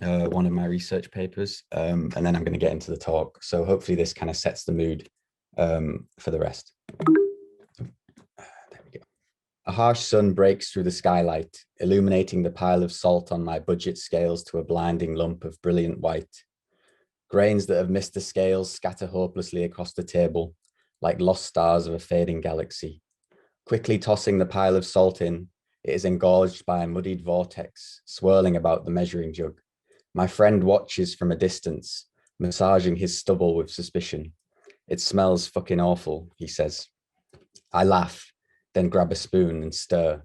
introducing one of my research papers, and then I'm going to get into the talk. So hopefully this kind of sets the mood for the rest. There we go. A harsh sun breaks through the skylight, illuminating the pile of salt on my budget scales to a blinding lump of brilliant white. Grains that have missed the scales scatter hopelessly across the table, like lost stars of a fading galaxy. Quickly tossing the pile of salt in, it is engorged by a muddied vortex, swirling about the measuring jug. My friend watches from a distance, massaging his stubble with suspicion. It smells fucking awful, he says. I laugh, then grab a spoon and stir.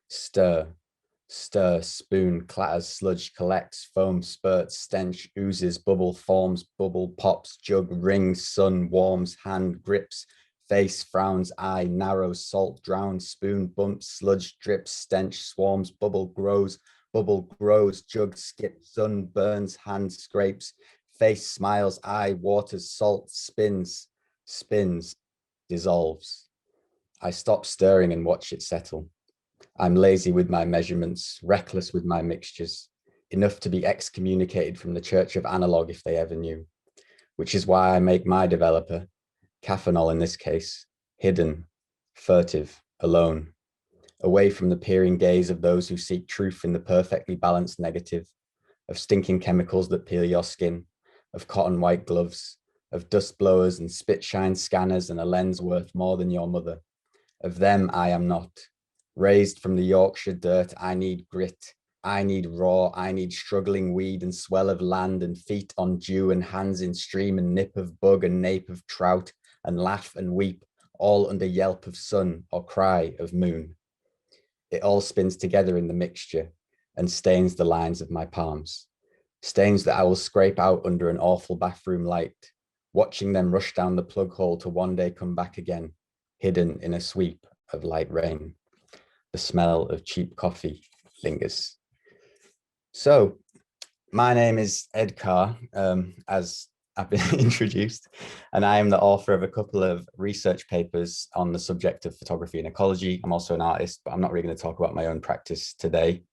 Stir, stir, spoon clatters, sludge collects, foam spurts, stench oozes, bubble forms, bubble pops, jug rings, sun warms, hand grips, face frowns, eye narrows, salt drowns, spoon bumps, sludge drips, stench swarms, bubble grows, jug skips, sun burns, hand scrapes, face smiles, eye waters, salt spins, dissolves. I stop stirring and watch it settle. I'm lazy with my measurements, reckless with my mixtures, enough to be excommunicated from the Church of Analogue if they ever knew, which is why I make my developer, Caffenol in this case, hidden, furtive, alone, away from the peering gaze of those who seek truth in the perfectly balanced negative, of stinking chemicals that peel your skin, of cotton white gloves, of dust blowers and spit shine scanners and a lens worth more than your mother. Of them I am not. Raised from the Yorkshire dirt, I need grit. I need raw, I need struggling weed and swell of land and feet on dew and hands in stream and nip of bug and nape of trout and laugh and weep, all under yelp of sun or cry of moon. It all spins together in the mixture and stains the lines of my palms. Stains that I will scrape out under an awful bathroom light, watching them rush down the plug hole to one day come back again, hidden in a sweep of light rain. The smell of cheap coffee lingers. So, my name is Edd Carr, as I've been introduced, and I am the author of a couple of research papers on the subject of photography and ecology. I'm also an artist, but I'm not really going to talk about my own practice today.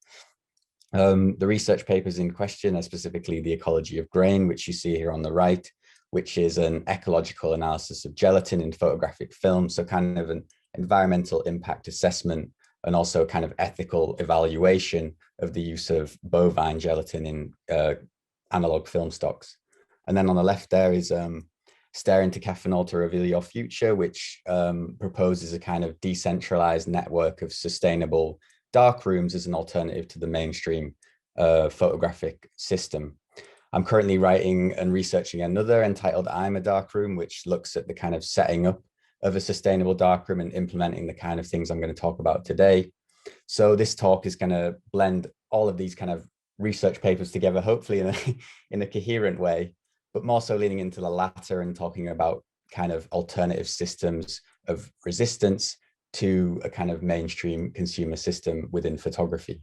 The research papers in question are specifically the Ecology of Grain, which you see here on the right, which is an ecological analysis of gelatin in photographic film, so kind of an environmental impact assessment and also kind of ethical evaluation of the use of bovine gelatin in analog film stocks. And then on the left there is Stare into Caffenol to Reveal Your Future, which proposes a kind of decentralized network of sustainable darkrooms as an alternative to the mainstream photographic system. I'm currently writing and researching another entitled I'm a Darkroom, which looks at the kind of setting up of a sustainable darkroom and implementing the kind of things I'm going to talk about today. So this talk is going to blend all of these kind of research papers together, hopefully in a coherent way, but more so leaning into the latter and talking about kind of alternative systems of resistance to a kind of mainstream consumer system within photography.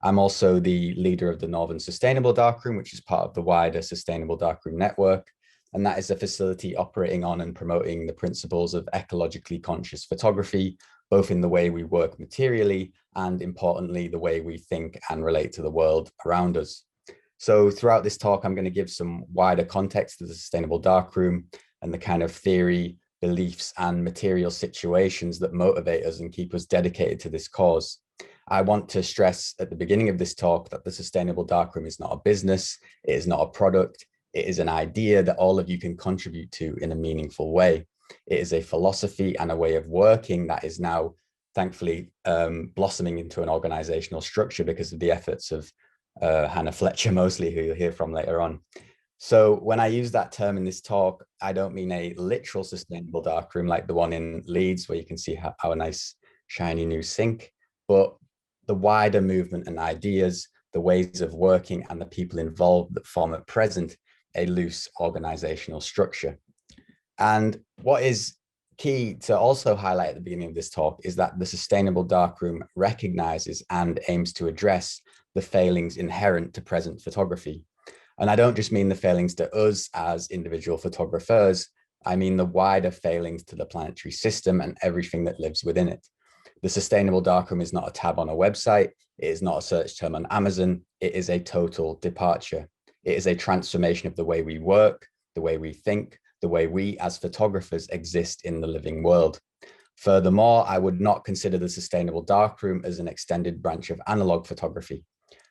I'm also the leader of the Northern Sustainable Darkroom, which is part of the wider Sustainable Darkroom network. And that is a facility operating on and promoting the principles of ecologically conscious photography, both in the way we work materially and importantly, the way we think and relate to the world around us. So throughout this talk, I'm going to give some wider context to the Sustainable Darkroom and the kind of theory, beliefs, and material situations that motivate us and keep us dedicated to this cause. I want to stress at the beginning of this talk that the Sustainable Darkroom is not a business, it is not a product, it is an idea that all of you can contribute to in a meaningful way. It is a philosophy and a way of working that is now, thankfully, blossoming into an organizational structure because of the efforts of Hannah Fletcher, mostly, who you'll hear from later on. So when I use that term in this talk, I don't mean a literal sustainable darkroom like the one in Leeds, where you can see our nice shiny new sink, but the wider movement and ideas, the ways of working and the people involved that form at present a loose organizational structure. And what is key to also highlight at the beginning of this talk is that the Sustainable Darkroom recognizes and aims to address the failings inherent to present photography. And I don't just mean the failings to us as individual photographers, I mean the wider failings to the planetary system and everything that lives within it. The Sustainable Darkroom is not a tab on a website. It is not a search term on Amazon. It is a total departure. It is a transformation of the way we work, the way we think, the way we as photographers exist in the living world. Furthermore, I would not consider the Sustainable Darkroom as an extended branch of analog photography,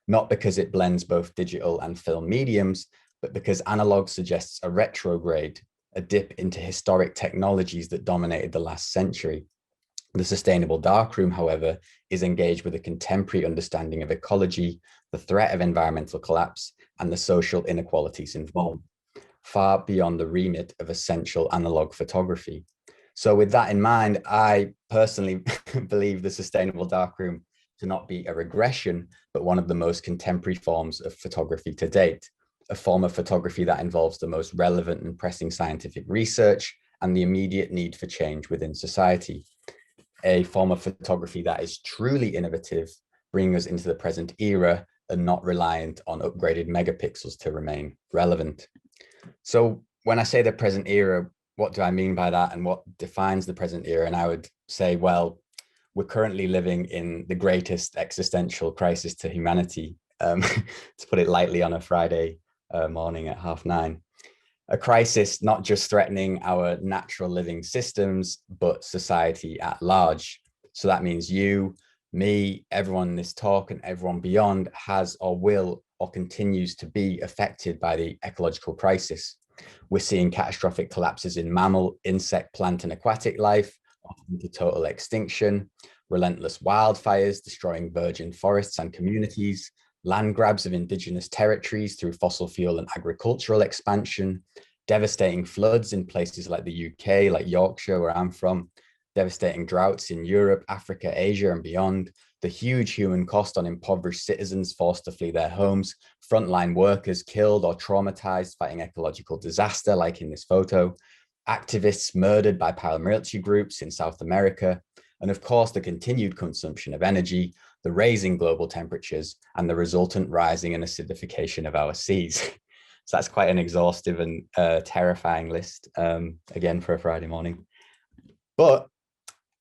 not because it blends both digital and film mediums, but because analog suggests a retrograde, a dip into historic technologies that dominated the last century. The Sustainable Darkroom, however, is engaged with a contemporary understanding of ecology, the threat of environmental collapse, and the social inequalities involved, far beyond the remit of essential analog photography. So with that in mind, I personally believe the Sustainable Darkroom to not be a regression, but one of the most contemporary forms of photography to date, a form of photography that involves the most relevant and pressing scientific research and the immediate need for change within society. A form of photography that is truly innovative, bringing us into the present era and not reliant on upgraded megapixels to remain relevant. So when I say the present era, what do I mean by that, and what defines the present era? And I would say, well, we're currently living in the greatest existential crisis to humanity, to put it lightly, on a Friday morning at 9:30. A crisis not just threatening our natural living systems, but society at large. So that means you, me, everyone in this talk, and everyone beyond has or will or continues to be affected by the ecological crisis. We're seeing catastrophic collapses in mammal, insect, plant, and aquatic life, often to total extinction, relentless wildfires destroying virgin forests and communities, land grabs of indigenous territories through fossil fuel and agricultural expansion, devastating floods in places like the UK, like Yorkshire, where I'm from, devastating droughts in Europe, Africa, Asia, and beyond, the huge human cost on impoverished citizens forced to flee their homes, frontline workers killed or traumatized fighting ecological disaster, like in this photo, activists murdered by paramilitary groups in South America, and of course, the continued consumption of energy, the raising global temperatures, and the resultant rising and acidification of our seas. So that's quite an exhaustive and terrifying list, again, for a Friday morning. But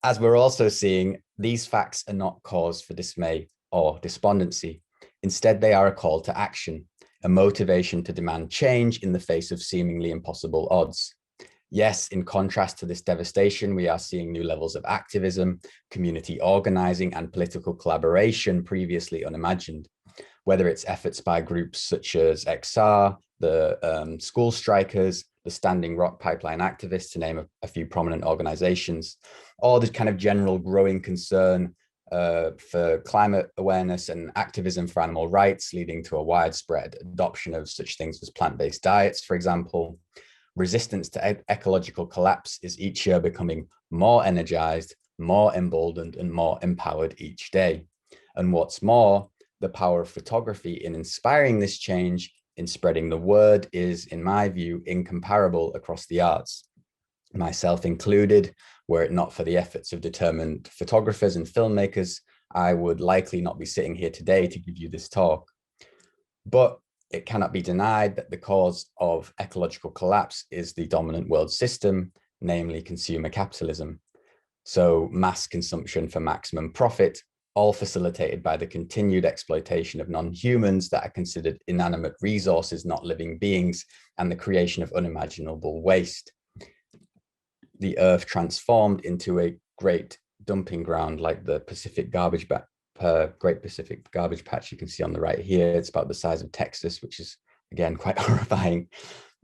as we're also seeing, these facts are not cause for dismay or despondency. Instead, they are a call to action, a motivation to demand change in the face of seemingly impossible odds. Yes, in contrast to this devastation, we are seeing new levels of activism, community organizing, and political collaboration previously unimagined. Whether it's efforts by groups such as XR, the school strikers, the Standing Rock Pipeline activists, to name a few prominent organizations, or the kind of general growing concern for climate awareness and activism for animal rights, leading to a widespread adoption of such things as plant-based diets, for example. Resistance to ecological collapse is each year becoming more energized, more emboldened, and more empowered each day. And what's more, the power of photography in inspiring this change, in spreading the word, is, in my view, incomparable across the arts, myself included. Were it not for the efforts of determined photographers and filmmakers, I would likely not be sitting here today to give you this talk. But it cannot be denied that the cause of ecological collapse is the dominant world system, namely consumer capitalism. So mass consumption for maximum profit, all facilitated by the continued exploitation of non-humans that are considered inanimate resources, not living beings, and the creation of unimaginable waste. The earth transformed into a great dumping ground, like the Pacific garbage Great Pacific Garbage Patch you can see on the right here. It's about the size of Texas, which is, again, quite horrifying.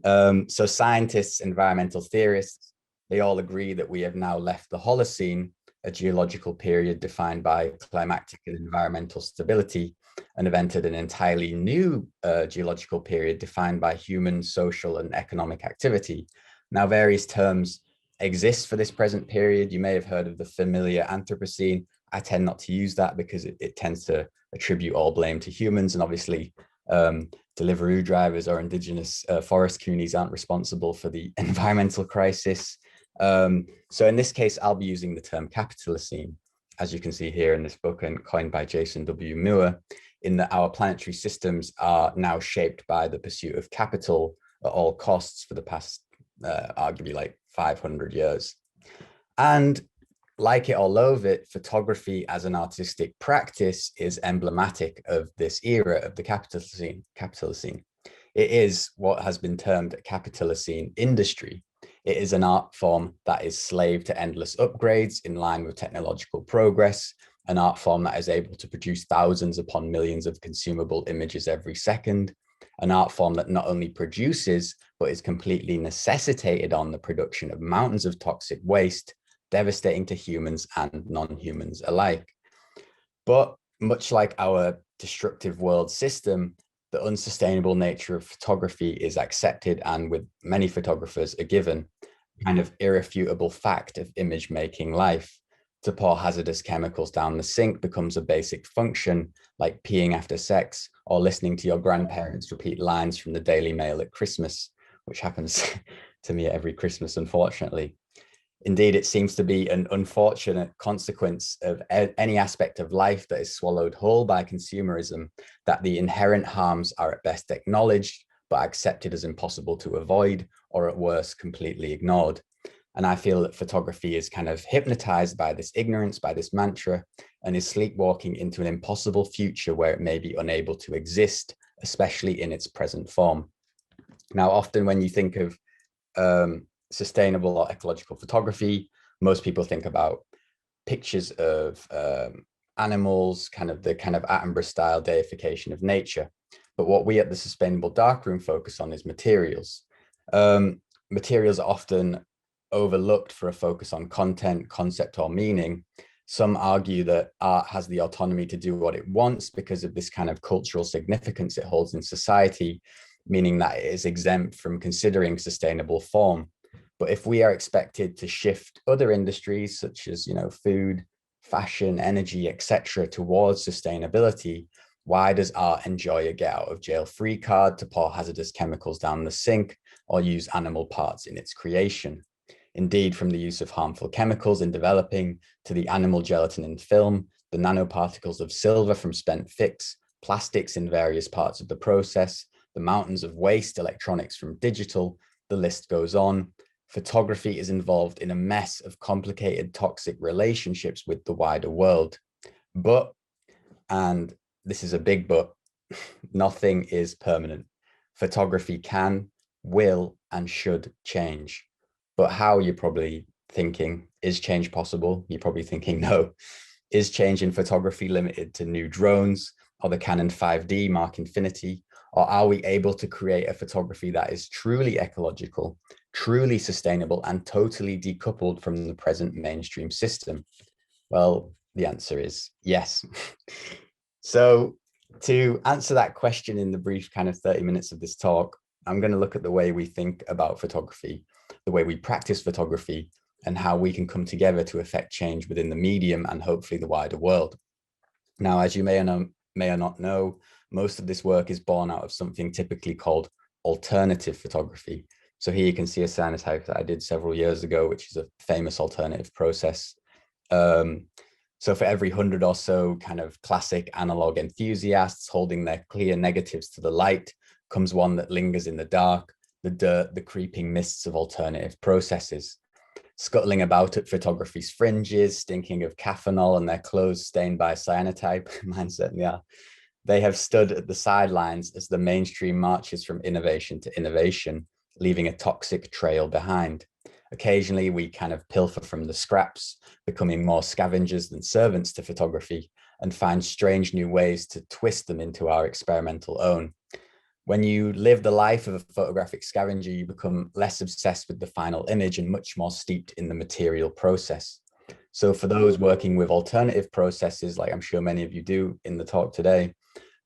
So scientists, environmental theorists, they all agree that we have now left the Holocene, a geological period defined by climatic and environmental stability, and have entered an entirely new geological period defined by human, social, and economic activity. Now, various terms exist for this present period. You may have heard of the familiar Anthropocene. I tend not to use that because it tends to attribute all blame to humans, and obviously Deliveroo drivers or indigenous forest communities aren't responsible for the environmental crisis. So in this case, I'll be using the term Capitalocene, as you can see here in this book, and coined by Jason W. Muir, in that our planetary systems are now shaped by the pursuit of capital at all costs for the past arguably like 500 years. And like it or loathe it, photography as an artistic practice is emblematic of this era of the Capitalocene. It is what has been termed a Capitalocene industry. It is an art form that is slave to endless upgrades in line with technological progress, an art form that is able to produce thousands upon millions of consumable images every second, an art form that not only produces, but is completely necessitated on the production of mountains of toxic waste, devastating to humans and non-humans alike. But much like our destructive world system, the unsustainable nature of photography is accepted and with many photographers a given, kind of irrefutable fact of image making life. To pour hazardous chemicals down the sink becomes a basic function, like peeing after sex or listening to your grandparents repeat lines from the Daily Mail at Christmas, which happens to me every Christmas, unfortunately. Indeed, it seems to be an unfortunate consequence of any aspect of life that is swallowed whole by consumerism, that the inherent harms are at best acknowledged, but accepted as impossible to avoid, or at worst, completely ignored. And I feel that photography is kind of hypnotized by this ignorance, by this mantra, and is sleepwalking into an impossible future where it may be unable to exist, especially in its present form. Now, often when you think of sustainable or ecological photography, most people think about pictures of animals, kind of the kind of Attenborough style deification of nature. But what we at the Sustainable Darkroom focus on is materials. Materials are often overlooked for a focus on content, concept, or meaning. Some argue that art has the autonomy to do what it wants because of this kind of cultural significance it holds in society, meaning that it is exempt from considering sustainable form. But if we are expected to shift other industries such as, food, fashion, energy, etc., towards sustainability, why does art enjoy a get out of jail free card to pour hazardous chemicals down the sink or use animal parts in its creation? Indeed, from the use of harmful chemicals in developing to the animal gelatin in film, the nanoparticles of silver from spent fix, plastics in various parts of the process, the mountains of waste electronics from digital, the list goes on. Photography is involved in a mess of complicated toxic relationships with the wider world. But, and this is a big but, nothing is permanent. Photography can, will, and should change. But how, you're probably thinking, is change possible? You're probably thinking, no. Is change in photography limited to new drones or the Canon 5D Mark Infinity? Or are we able to create a photography that is truly ecological, truly sustainable, and totally decoupled from the present mainstream system? Well, the answer is yes. So to answer that question in the brief kind of 30 minutes of this talk, I'm going to look at the way we think about photography, the way we practice photography, and how we can come together to affect change within the medium and hopefully the wider world. Now, as you may or not know, most of this work is born out of something typically called alternative photography. So here you can see a cyanotype that I did several years ago, which is a famous alternative process. So for every 100 or so kind of classic analog enthusiasts holding their clear negatives to the light comes one that lingers in the dark, the dirt, the creeping mists of alternative processes. Scuttling about at photography's fringes, stinking of Caffenol and their clothes stained by cyanotype, mine certainly are. They have stood at the sidelines as the mainstream marches from innovation to innovation, leaving a toxic trail behind. Occasionally, we kind of pilfer from the scraps, becoming more scavengers than servants to photography, and find strange new ways to twist them into our experimental own. When you live the life of a photographic scavenger, you become less obsessed with the final image and much more steeped in the material process. So for those working with alternative processes, like I'm sure many of you do in the talk today,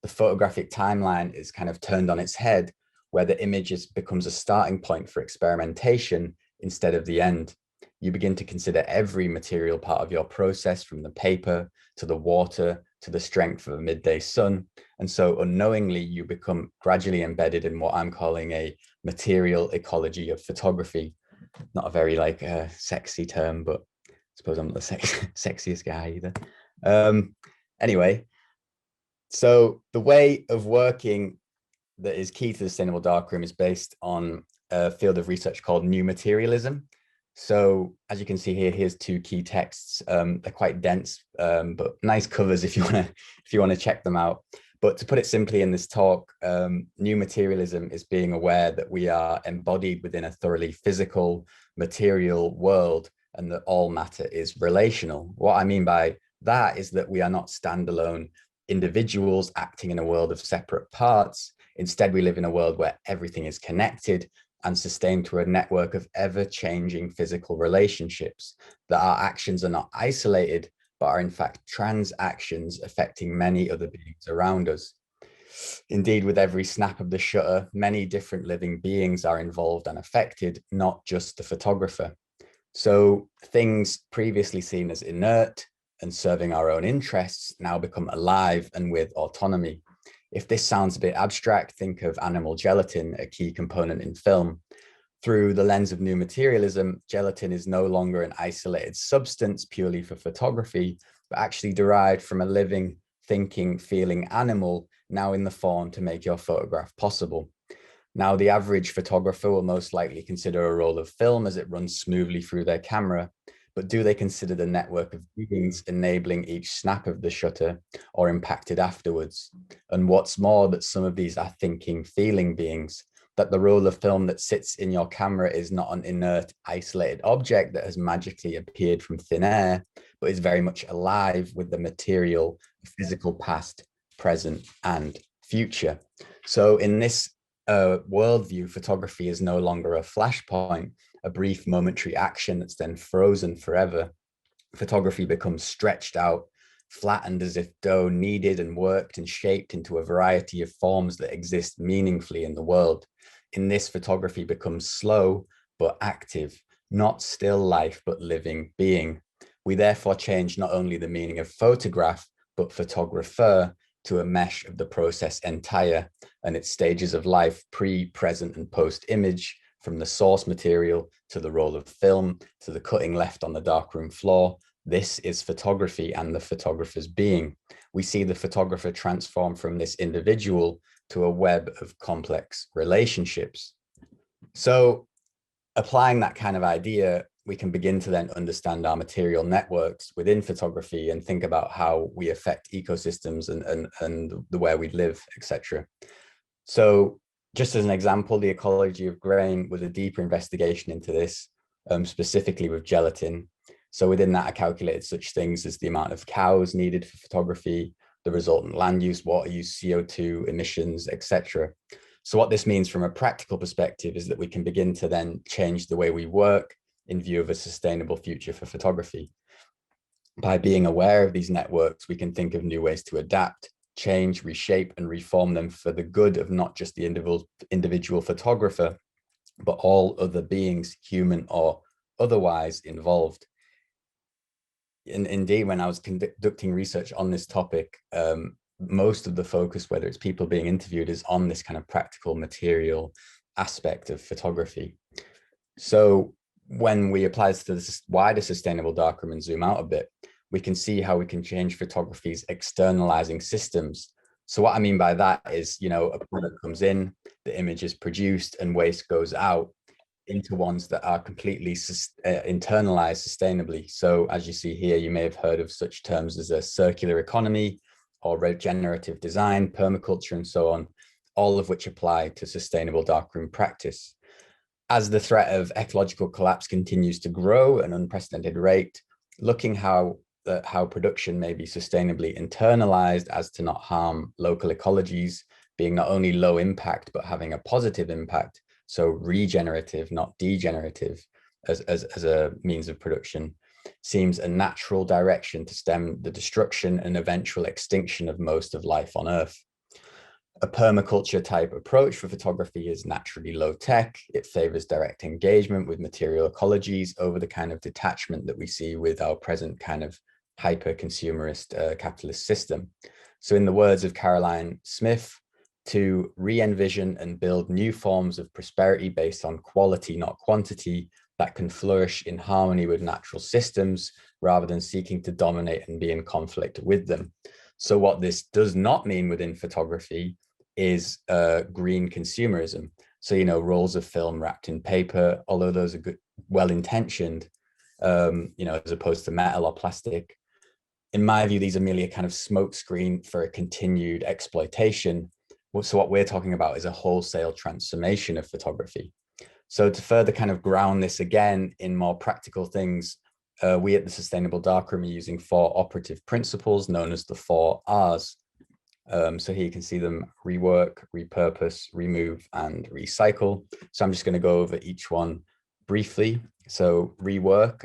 the photographic timeline is kind of turned on its head, where the image becomes a starting point for experimentation instead of the end. You begin to consider every material part of your process, from the paper to the water to the strength of a midday sun. And so unknowingly, you become gradually embedded in what I'm calling a material ecology of photography. Not a very sexy term, but I suppose I'm not the sexiest guy either. Anyway, so the way of working that is key to the Sustainable Darkroom is based on a field of research called new materialism. So as you can see here, here's two key texts. They're quite dense, but nice covers if you want to check them out. But to put it simply in this talk, new materialism is being aware that we are embodied within a thoroughly physical, material world, and that all matter is relational. What I mean by that is that we are not standalone individuals acting in a world of separate parts. Instead, we live in a world where everything is connected and sustained through a network of ever-changing physical relationships, that our actions are not isolated, but are in fact transactions affecting many other beings around us. Indeed, with every snap of the shutter, many different living beings are involved and affected, not just the photographer. So things previously seen as inert and serving our own interests now become alive and with autonomy. If this sounds a bit abstract, think of animal gelatin, a key component in film. Through the lens of new materialism, gelatin is no longer an isolated substance purely for photography, but actually derived from a living, thinking, feeling animal, now in the form to make your photograph possible. Now, the average photographer will most likely consider a roll of film as it runs smoothly through their camera, but do they consider the network of beings enabling each snap of the shutter or impacted afterwards? And what's more, that some of these are thinking, feeling beings, that the roll of film that sits in your camera is not an inert, isolated object that has magically appeared from thin air, but is very much alive with the material, physical past, present, and future. So in this worldview, photography is no longer a flashpoint, a brief momentary action that's then frozen forever. Photography becomes stretched out, flattened as if dough, kneaded and worked and shaped into a variety of forms that exist meaningfully in the world. In this, photography becomes slow but active, not still life but living being. We therefore change not only the meaning of photograph, but photographer to a mesh of the process entire and its stages of life, pre, present, and post image, from the source material to the roll of film to the cutting left on the darkroom floor. This is photography and the photographer's being. We see the photographer transform from this individual to a web of complex relationships. So applying that kind of idea, we can begin to then understand our material networks within photography and think about how we affect ecosystems and the where we live, etc. So just as an example, the Ecology of Grain was a deeper investigation into this, specifically with gelatin. So within that, I calculated such things as the amount of cows needed for photography, the resultant land use, water use, CO2 emissions, etc. So what this means from a practical perspective is that we can begin to then change the way we work in view of a sustainable future for photography. By being aware of these networks, we can think of new ways to adapt, change, reshape, and reform them for the good of not just the individual photographer, but all other beings, human or otherwise, involved. And indeed, when I was conducting research on this topic, most of the focus, whether it's people being interviewed, is on this kind of practical material aspect of photography. So when we apply this to the wider sustainable darkroom and zoom out a bit, we can see how we can change photography's externalizing systems. So what I mean by that is, a product comes in, the image is produced, and waste goes out into ones that are completely internalized sustainably. So as you see here, you may have heard of such terms as a circular economy or regenerative design, permaculture, and so on, all of which apply to sustainable darkroom practice. As the threat of ecological collapse continues to grow at an unprecedented rate, looking how production may be sustainably internalized as to not harm local ecologies, being not only low impact, but having a positive impact, so regenerative, not degenerative, as a means of production, seems a natural direction to stem the destruction and eventual extinction of most of life on Earth. A permaculture type approach for photography is naturally low tech. It favors direct engagement with material ecologies over the kind of detachment that we see with our present kind of hyper consumerist capitalist system. So in the words of Caroline Smith, to re-envision and build new forms of prosperity based on quality, not quantity, that can flourish in harmony with natural systems rather than seeking to dominate and be in conflict with them. So what this does not mean within photography is green consumerism. So, rolls of film wrapped in paper, although those are well-intentioned, as opposed to metal or plastic. In my view, these are merely a kind of smokescreen for a continued exploitation. So what we're talking about is a wholesale transformation of photography. So to further kind of ground this again in more practical things, we at the Sustainable Darkroom are using 4 operative principles known as the 4 Rs. So here you can see them: rework, repurpose, remove, and recycle. So I'm just going to go over each one briefly. So rework,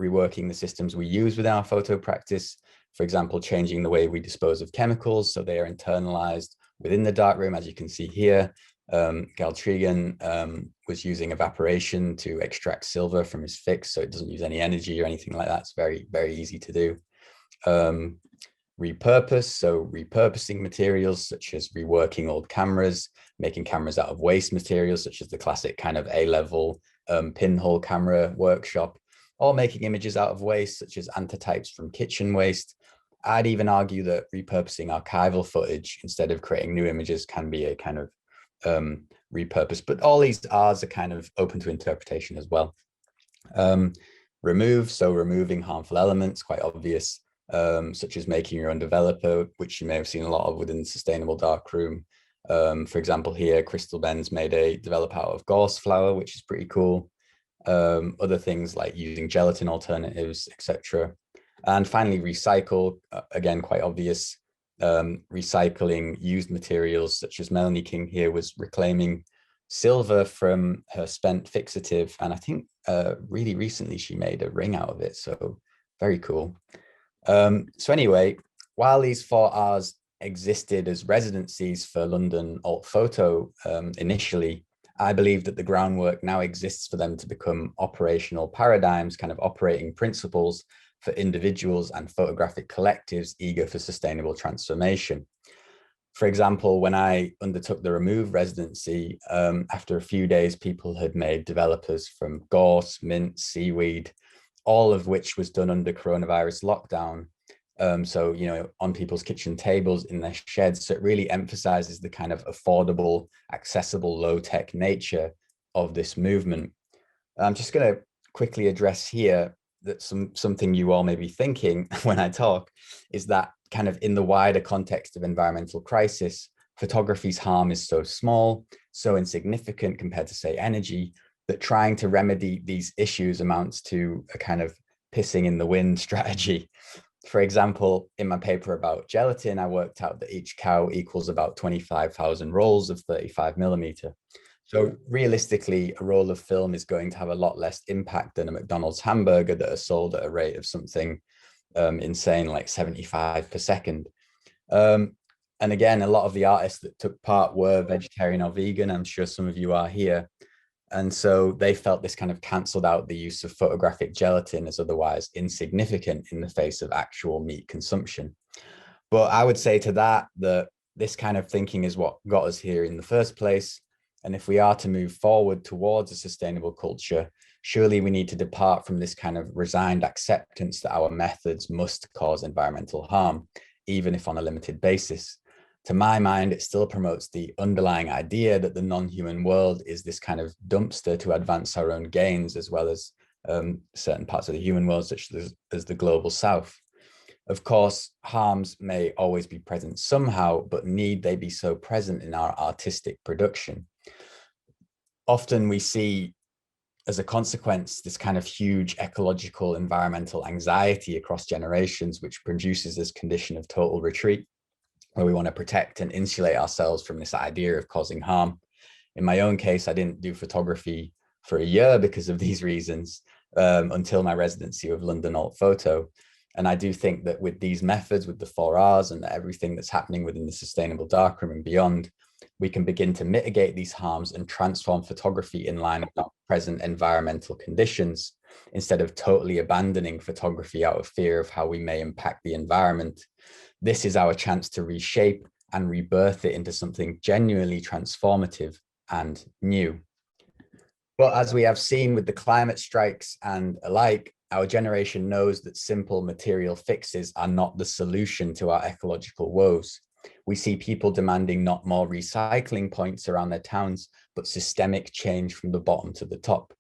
reworking the systems we use within our photo practice. For example, changing the way we dispose of chemicals so they are internalized within the darkroom, as you can see here. Galtrigan was using evaporation to extract silver from his fix, so it doesn't use any energy or anything like that. It's very, very easy to do. Repurpose, so repurposing materials such as reworking old cameras, making cameras out of waste materials such as the classic kind of A-level pinhole camera workshop, or making images out of waste such as antitypes from kitchen waste. I'd even argue that repurposing archival footage instead of creating new images can be a kind of repurpose, but all these R's are kind of open to interpretation as well. Remove, so removing harmful elements, quite obvious, such as making your own developer, which you may have seen a lot of within the Sustainable Darkroom. For example, here, Crystal Ben's made a developer out of gorse flour, which is pretty cool. Other things like using gelatin alternatives, etc. And finally, recycle, again, quite obvious. Recycling used materials, such as Melanie King here was reclaiming silver from her spent fixative, and I think really recently she made a ring out of it, so very cool. So anyway, while these 4 Rs existed as residencies for London alt photo initially, I believe that the groundwork now exists for them to become operational paradigms, kind of operating principles for individuals and photographic collectives eager for sustainable transformation. For example, when I undertook the Remove residency, after a few days, people had made developers from gorse, mint, seaweed, all of which was done under coronavirus lockdown. So, on people's kitchen tables, in their sheds. So it really emphasizes the kind of affordable, accessible, low-tech nature of this movement. I'm just going to quickly address here that something you all may be thinking when I talk is that kind of in the wider context of environmental crisis, photography's harm is so small, so insignificant compared to, say, energy, that trying to remedy these issues amounts to a kind of pissing in the wind strategy. For example, in my paper about gelatin, I worked out that each cow equals about 25,000 rolls of 35mm. So realistically, a roll of film is going to have a lot less impact than a McDonald's hamburger that are sold at a rate of something insane like 75 per second. And again, a lot of the artists that took part were vegetarian or vegan. I'm sure some of you are here. And so they felt this kind of cancelled out the use of photographic gelatin as otherwise insignificant in the face of actual meat consumption. But I would say to that this kind of thinking is what got us here in the first place. And if we are to move forward towards a sustainable culture, surely we need to depart from this kind of resigned acceptance that our methods must cause environmental harm, even if on a limited basis. To my mind, it still promotes the underlying idea that the non-human world is this kind of dumpster to advance our own gains, as well as certain parts of the human world, such as the global south. Of course, harms may always be present somehow, but need they be so present in our artistic production? Often we see, as a consequence, this kind of huge ecological environmental anxiety across generations, which produces this condition of total retreat, where we want to protect and insulate ourselves from this idea of causing harm. In my own case, I didn't do photography for a year because of these reasons, until my residency of London Alt Photo. And I do think that with these methods, with the 4 Rs and everything that's happening within the Sustainable Darkroom and beyond, we can begin to mitigate these harms and transform photography in line with our present environmental conditions, instead of totally abandoning photography out of fear of how we may impact the environment. This is our chance to reshape and rebirth it into something genuinely transformative and new. But as we have seen with the climate strikes and alike, our generation knows that simple material fixes are not the solution to our ecological woes. We see people demanding not more recycling points around their towns, but systemic change from the bottom to the top.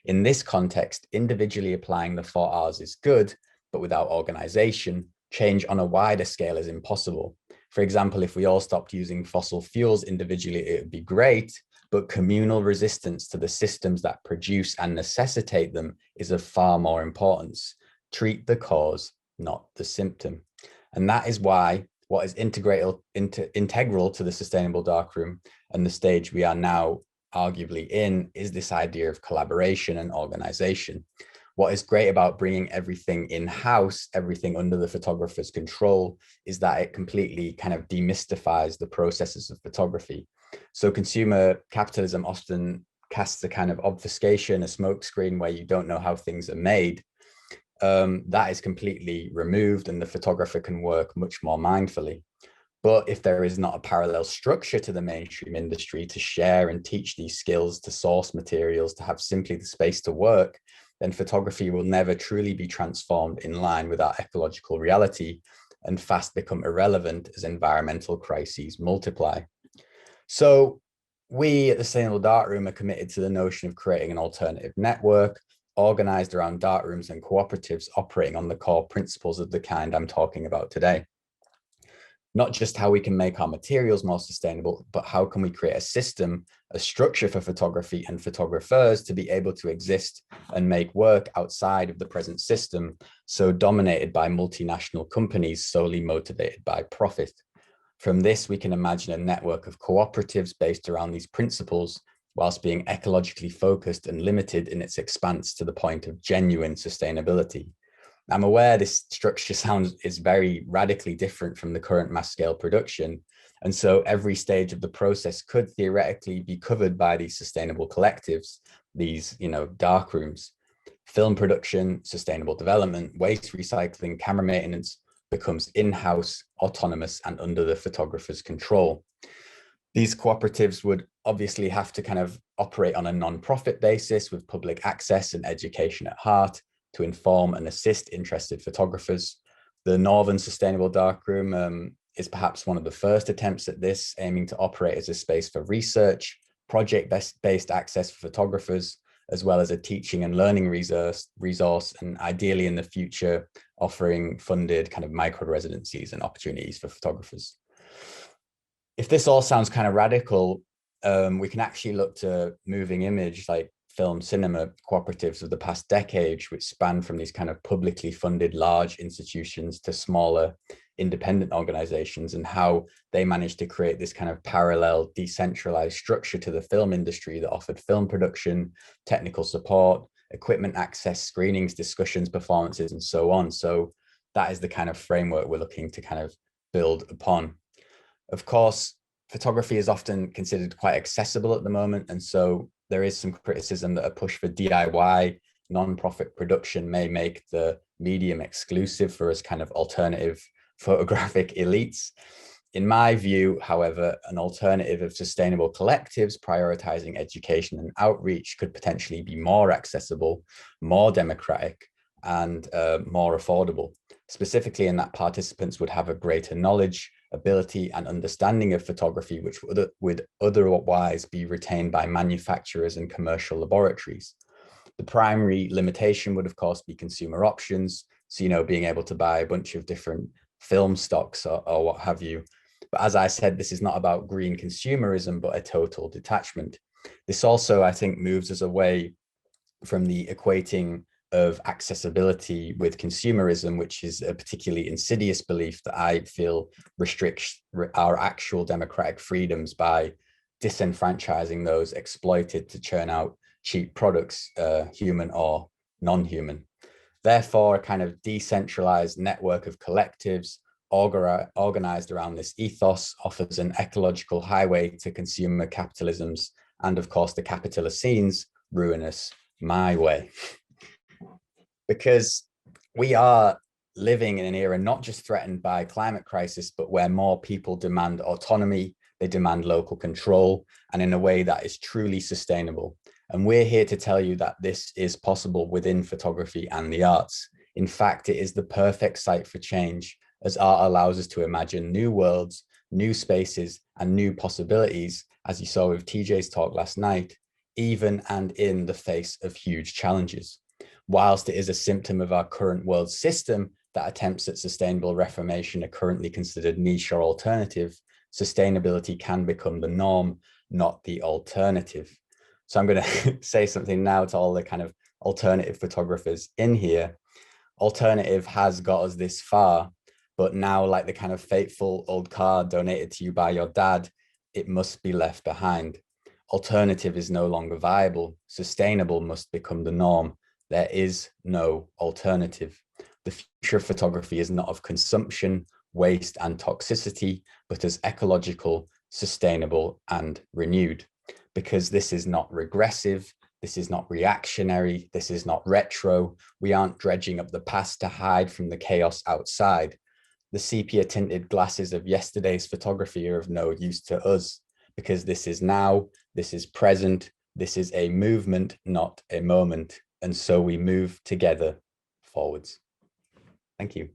In this context, individually applying the 4 Rs is good, but without organization, change on a wider scale is impossible. For example, if we all stopped using fossil fuels individually, it would be great, but communal resistance to the systems that produce and necessitate them is of far more importance. Treat the cause, not the symptom. And that is why what is integral to the sustainable darkroom and the stage we are now arguably in is this idea of collaboration and organization. What is great about bringing everything in-house, everything under the photographer's control, is that it completely kind of demystifies the processes of photography. So consumer capitalism often casts a kind of obfuscation, a smokescreen where you don't know how things are made. That is completely removed and the photographer can work much more mindfully. But if there is not a parallel structure to the mainstream industry to share and teach these skills, to source materials, to have simply the space to work, then photography will never truly be transformed in line with our ecological reality and fast become irrelevant as environmental crises multiply. So we at the Sustainable Darkroom are committed to the notion of creating an alternative network organized around darkrooms and cooperatives operating on the core principles of the kind I'm talking about today. Not just how we can make our materials more sustainable, but how can we create a system, a structure for photography and photographers to be able to exist and make work outside of the present system, so dominated by multinational companies solely motivated by profit. From this, we can imagine a network of cooperatives based around these principles, whilst being ecologically focused and limited in its expanse to the point of genuine sustainability. I'm aware this structure is very radically different from the current mass scale production. And so every stage of the process could theoretically be covered by these sustainable collectives, these, dark rooms. Film production, sustainable development, waste recycling, camera maintenance becomes in-house, autonomous, and under the photographer's control. These cooperatives would obviously have to kind of operate on a non-profit basis with public access and education at heart, to inform and assist interested photographers. The Northern Sustainable Darkroom is perhaps one of the first attempts at this, aiming to operate as a space for research, project-based access for photographers, as well as a teaching and learning resource, and ideally in the future, offering funded kind of micro-residencies and opportunities for photographers. If this all sounds kind of radical, we can actually look to moving image like film cinema cooperatives of the past decade, which span from these kind of publicly funded large institutions to smaller independent organizations, and how they managed to create this kind of parallel decentralized structure to the film industry that offered film production, technical support, equipment access, screenings, discussions, performances, and so on. So that is the kind of framework we're looking to kind of build upon. Of course, photography is often considered quite accessible at the moment, and so there is some criticism that a push for DIY non-profit production may make the medium exclusive for us kind of alternative photographic elites. In my view, however, an alternative of sustainable collectives prioritizing education and outreach could potentially be more accessible, more democratic, and more affordable, specifically in that participants would have a greater knowledge, ability, and understanding of photography, which would otherwise be retained by manufacturers and commercial laboratories. The primary limitation would, of course, be consumer options. So, being able to buy a bunch of different film stocks or what have you. But as I said, this is not about green consumerism, but a total detachment. This also, I think, moves us away from the equating of accessibility with consumerism, which is a particularly insidious belief that I feel restricts our actual democratic freedoms by disenfranchising those exploited to churn out cheap products, human or non-human. Therefore, a kind of decentralized network of collectives organized around this ethos offers an ecological highway to consumer capitalism's and, of course, the capitalist scene's ruinous my way. Because we are living in an era not just threatened by climate crisis, but where more people demand autonomy, they demand local control, and in a way that is truly sustainable. And we're here to tell you that this is possible within photography and the arts. In fact, it is the perfect site for change, as art allows us to imagine new worlds, new spaces, and new possibilities, as you saw with TJ's talk last night, even and in the face of huge challenges. Whilst it is a symptom of our current world system that attempts at sustainable reformation are currently considered niche or alternative, sustainability can become the norm, not the alternative. So I'm going to say something now to all the kind of alternative photographers in here. Alternative has got us this far, but now, like the kind of fateful old car donated to you by your dad, it must be left behind. Alternative is no longer viable. Sustainable must become the norm. There is no alternative. The future of photography is not of consumption, waste, and toxicity, but as ecological, sustainable, and renewed. Because this is not regressive, this is not reactionary, this is not retro. We aren't dredging up the past to hide from the chaos outside. The sepia-tinted glasses of yesterday's photography are of no use to us, because this is now, this is present, this is a movement, not a moment. And so we move together forwards. Thank you.